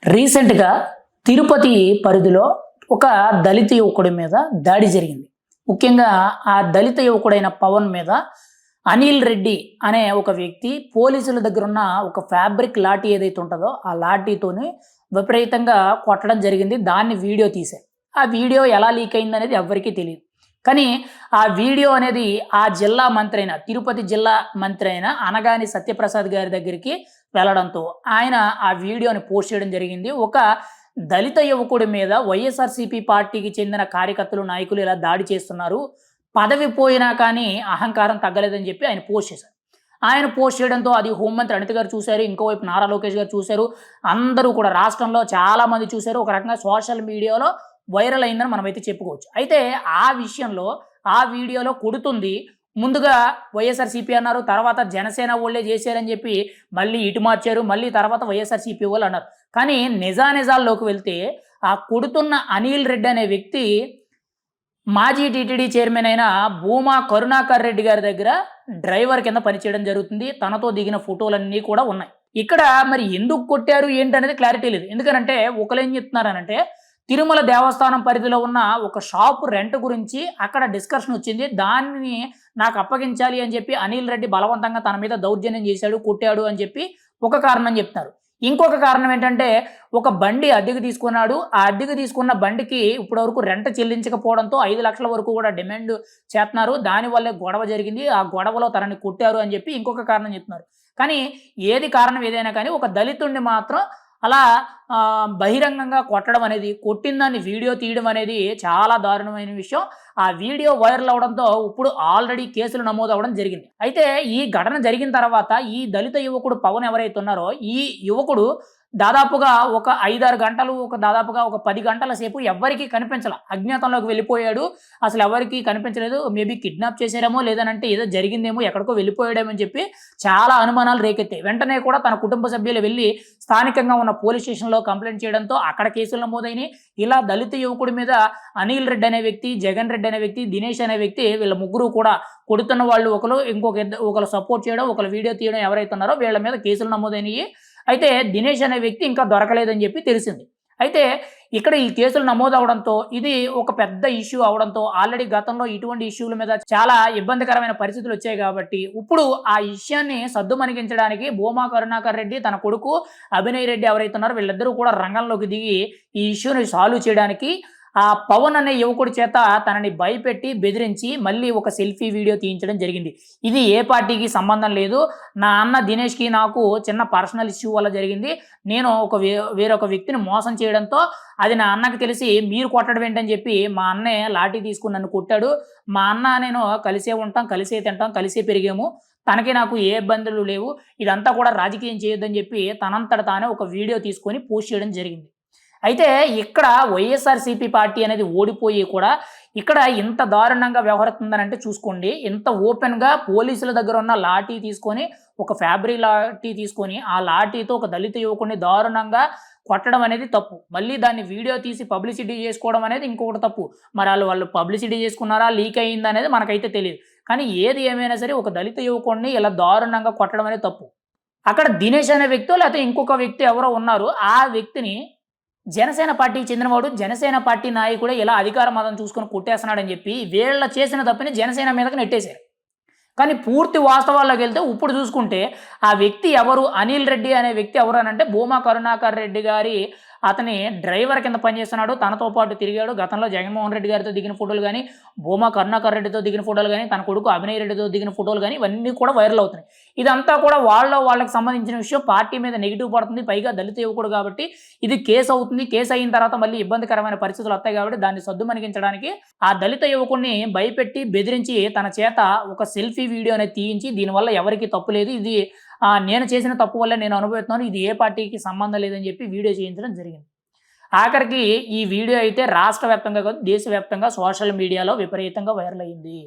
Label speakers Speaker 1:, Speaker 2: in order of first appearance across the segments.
Speaker 1: రీసెంట్‌గా తిరుపతి పరిధిలో ఒక దళిత యువకుడి మీద దాడి జరిగింది. ముఖ్యంగా ఆ దళిత యువకుడైన పవన్ మీద అనిల్ రెడ్డి అనే ఒక వ్యక్తి పోలీసుల దగ్గరున్న ఒక ఫ్యాబ్రిక్ లాఠీ ఏదైతే ఉంటదో, ఆ లాఠీతోని విపరీతంగా కొట్టడం జరిగింది. దాన్ని వీడియో తీశారు. ఆ వీడియో ఎలా లీక్ అయిందనేది ఎవ్వరికీ తెలీదు. కానీ ఆ వీడియో అనేది ఆ జిల్లా మంత్రి అయిన తిరుపతి జిల్లా మంత్రి అయిన అనగాని సత్యప్రసాద్ గారి దగ్గరికి వెళ్ళడంతో ఆయన ఆ వీడియోని పోస్ట్ చేయడం జరిగింది. ఒక దళిత యువకుడి మీద వైఎస్ఆర్‌సీపీ పార్టీకి చెందిన కార్యకర్తలు, నాయకులు ఇలా దాడి చేస్తున్నారు. పదవి పోయినా కానీ అహంకారం తగ్గలేదని చెప్పి ఆయన పోస్ట్ చేశారు. ఆయన పోస్ట్ చేయడంతో అది హోంమంత్రి అనిత గారు చూసారు. ఇంకోవైపు నారా లోకేష్ గారు చూసారు. అందరూ కూడా రాష్ట్రంలో చాలామంది చూసారు. ఒక రకంగా సోషల్ మీడియాలో వైరల్ అయిందని మనమైతే చెప్పుకోవచ్చు. అయితే ఆ విషయంలో ఆ వీడియోలో కొడుతుంది ముందుగా వైఎస్ఆర్‌సీపీ అన్నారు. తర్వాత జనసేన వోళ్ళే చేశారని చెప్పి మళ్ళీ ఇటు మార్చారు. మళ్ళీ తర్వాత వైఎస్ఆర్‌సీపీ వాళ్ళు అన్నారు. కానీ నిజానిజాల్లోకి వెళ్తే ఆ కొడుతున్న అనిల్ రెడ్డి అనే వ్యక్తి మాజీ టీటీడీ చైర్మన్ అయిన భూమా కరుణాకర్ రెడ్డి గారి దగ్గర డ్రైవర్ కింద పనిచేయడం జరుగుతుంది. తనతో దిగిన ఫోటోలన్నీ కూడా ఉన్నాయి. ఇక్కడ మరి ఎందుకు కొట్టారు ఏంటనేది క్లారిటీ లేదు. ఎందుకనంటే ఒకళ్ళేం చెప్తున్నారనంటే తిరుమల దేవస్థానం పరిధిలో ఉన్న ఒక షాపు రెంట్ గురించి అక్కడ డిస్కషన్ వచ్చింది. దాన్ని నాకు అప్పగించాలి అని చెప్పి అనిల్ రెడ్డి బలవంతంగా తన మీద దౌర్జన్యం చేశాడు, కొట్టాడు అని చెప్పి ఒక కారణం చెప్తున్నారు. ఇంకొక కారణం ఏంటంటే ఒక బండి అద్దెకు తీసుకున్నాడు. ఆ అద్దెకు తీసుకున్న బండికి ఇప్పటివరకు రెంట్ చెల్లించకపోవడంతో 5,00,000 వరకు కూడా డిమాండ్ చేస్తున్నారు. దానివల్లే గొడవ జరిగింది. ఆ గొడవలో తనని కొట్టారు అని చెప్పి ఇంకొక కారణం చెప్తున్నారు. కానీ ఏది కారణం ఏదైనా కానీ ఒక దళితుడిని మాత్రం అలా బహిరంగంగా కొట్టడం అనేది, కొట్టిన దాన్ని వీడియో తీయడం అనేది చాలా దారుణమైన విషయం. ఆ వీడియో వైరల్ అవ్వడంతో ఇప్పుడు ఆల్రెడీ కేసులు నమోదవ్వడం జరిగింది. అయితే ఈ ఘటన జరిగిన తర్వాత ఈ దళిత యువకుడు పవన్ ఎవరైతే ఉన్నారో, ఈ యువకుడు దాదాపుగా ఒక 5, 6 గంటలు దాదాపుగా ఒక 10 గంటల సేపు ఎవ్వరికీ కనిపించల. అజ్ఞాతంలోకి వెళ్ళిపోయాడు. అసలు ఎవరికీ కనిపించలేదు. మేబీ కిడ్నాప్ చేశారేమో, లేదనంటే ఏదో జరిగిందేమో, ఎక్కడికో వెళ్ళిపోయాడేమో అని చెప్పి చాలా అనుమానాలు రేకెత్తాయి. వెంటనే కూడా తన కుటుంబ సభ్యులు వెళ్లి స్థానికంగా ఉన్న పోలీస్ స్టేషన్‌లో కంప్లెయింట్ చేయడంతో అక్కడ కేసులు నమోదైనయి. ఇలా దళిత యువకుడి మీద అనిల్ రెడ్డి అనే వ్యక్తి, జగన్ రెడ్డి అనే వ్యక్తి, దినేష్ అనే వ్యక్తి వీళ్ళ ముగ్గురు కూడా కొడుతున్న వాళ్ళు ఒకరు, ఒకరు సపోర్ట్ చేయడం, ఒకరు వీడియో తీయడం ఎవరైతే ఉన్నారో వీళ్ళ మీద కేసులు నమోదైనయి. అయితే దినేష్ అనే వ్యక్తి ఇంకా దొరకలేదని చెప్పి తెలిసింది. అయితే ఇక్కడ ఈ కేసులు నమోదవడంతో ఇది ఒక పెద్ద ఇష్యూ అవడంతో ఆల్రెడీ గతంలో ఇటువంటి ఇష్యూల మీద చాలా ఇబ్బందికరమైన పరిస్థితులు వచ్చాయి కాబట్టి ఇప్పుడు ఆ విషయాన్ని సద్దుమణిగించడానికి భూమా కరుణాకర్ రెడ్డి, తన కొడుకు అభినయ్ రెడ్డి ఎవరైతే ఉన్నారో వీళ్ళిద్దరూ కూడా రంగంలోకి దిగి ఈ ఇష్యూని సాల్వ్ చేయడానికి ఆ పవన్ అనే యువకుడి చేత తనని భయపెట్టి బెదిరించి మళ్ళీ ఒక సెల్ఫీ వీడియో తీయించడం జరిగింది. ఇది ఏ పార్టీకి సంబంధం లేదు. నా అన్న దినేష్‌కి నాకు చిన్న పర్సనల్ ఇష్యూ వల్ల జరిగింది. నేను వేరొక వ్యక్తిని మోసం చేయడంతో అది నా అన్నకి తెలిసి మీరు కొట్టడం ఏంటని చెప్పి మా అన్నే లాఠీ తీసుకొని నన్ను కొట్టాడు. మా అన్న నేను కలిసే ఉంటాం, కలిసే తింటాం, కలిసే పెరిగాము. తనకి నాకు ఏ ఇబ్బందులు లేవు. ఇదంతా కూడా రాజకీయం చేయొద్దని చెప్పి తనంతట తానే ఒక వీడియో తీసుకొని పోస్ట్ చేయడం జరిగింది. అయితే ఇక్కడ వైఎస్ఆర్‌సీపీ పార్టీ అనేది ఓడిపోయి కూడా ఇక్కడ ఇంత దారుణంగా వ్యవహరిస్తుందనంటే చూసుకోండి. ఇంత ఓపెన్‌గా పోలీసుల దగ్గర ఉన్న లాఠీ తీసుకొని, ఒక ఫ్యాబ్రిక్ లాఠీ తీసుకొని, ఆ లాఠీతో ఒక దళిత యువకుడిని దారుణంగా కొట్టడం అనేది తప్పు. మళ్ళీ దాన్ని వీడియో తీసి పబ్లిసిటీ చేసుకోవడం అనేది ఇంకొకటి తప్పు. మరి వాళ్ళు పబ్లిసిటీ చేసుకున్నారా, లీక్ అయిందా అనేది మనకైతే తెలీదు. కానీ ఏది ఏమైనా సరే ఒక దళిత యువకుడిని ఇలా దారుణంగా కొట్టడం అనేది తప్పు. అక్కడ దినేష్ అనే వ్యక్తో లేకపోతే ఇంకొక వ్యక్తి ఎవరో ఉన్నారు. ఆ వ్యక్తిని జనసేన పార్టీకి చెందినవాడు, జనసేన పార్టీ నాయకుడే ఇలా అధికార మదం చూసుకొని కొట్టేస్తున్నాడని చెప్పి వీళ్ళ చేసిన తప్పుని జనసేన మీదకి నెట్టేశారు. కానీ పూర్తి వాస్తవాల్లోకెళ్తే ఇప్పుడు చూసుకుంటే ఆ వ్యక్తి ఎవరు, అనిల్ రెడ్డి అనే వ్యక్తి ఎవరు అనంటే భూమా కరుణాకర్ రెడ్డి గారి అతని డ్రైవర్ కింద పనిచేస్తున్నాడు. తనతో పాటు తిరిగాడు. గతంలో జగన్మోహన్ రెడ్డి గారితో దిగిన ఫోటోలు గానీ, భూమా కరుణాకర్ రెడ్డితో దిగిన ఫోటోలు గానీ, తన కొడుకు అభినయ్ రెడ్డితో దిగిన ఫోటోలు గానీ ఇవన్నీ కూడా వైరల్ అవుతున్నాయి. ఇదంతా కూడా వాళ్ళకి సంబంధించిన విషయం. పార్టీ మీద నెగిటివ్ పడుతుంది. పైగా దళిత యువకుడు కాబట్టి ఇది కేసు అవుతుంది. కేసు అయిన తర్వాత మళ్ళీ ఇబ్బందికరమైన పరిస్థితులు వస్తాయి కాబట్టి దాన్ని సద్దుమణిగించడానికి ఆ దళిత యువకుడిని భయపెట్టి, బెదిరించి తన చేత ఒక సెల్ఫీ వీడియో అనేది తీయించి దీనివల్ల ఎవరికీ తప్పు లేదు. ఇది నేను చేసిన తప్పు వల్ల నేను అనుభవిస్తున్నాను. ఇది ఏ పార్టీకి సంబంధం లేదని చెప్పి వీడియో చేయించడం జరిగింది. ఆఖరికి ఈ వీడియో అయితే రాష్ట్ర వ్యాప్తంగా కాదు, దేశవ్యాప్తంగా సోషల్ మీడియాలో విపరీతంగా వైరల్ అయింది.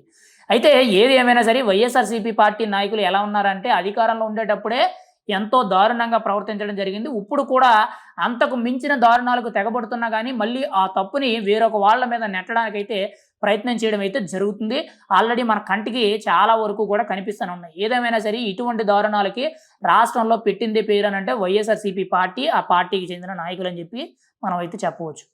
Speaker 1: అయితే ఏది ఏమైనా సరే వైఎస్ఆర్‌సీపీ పార్టీ నాయకులు ఎలా ఉన్నారంటే అధికారంలో ఉండేటప్పుడే ఎంతో దారుణంగా ప్రవర్తించడం జరిగింది. ఇప్పుడు కూడా అంతకు మించిన దారుణాలకు తెగబడుతున్నా గానీ, మళ్ళీ ఆ తప్పుని వేరొక వాళ్ళ మీద నెట్టడానికైతే ప్రయత్నం చేయడం అయితే జరుగుతుంది. ఆల్రెడీ మన కంటికి చాలా వరకు కూడా కనిపిస్తూనే ఉన్నాయి. ఏదేమైనా సరే ఇటువంటి దారుణాలకి రాష్ట్రంలో పెట్టిందే పేరనంటే వైఎస్ఆర్‌సీపీ పార్టీ, ఆ పార్టీకి చెందిన నాయకులని జెప్పి మనమైతే చెప్పవచ్చు.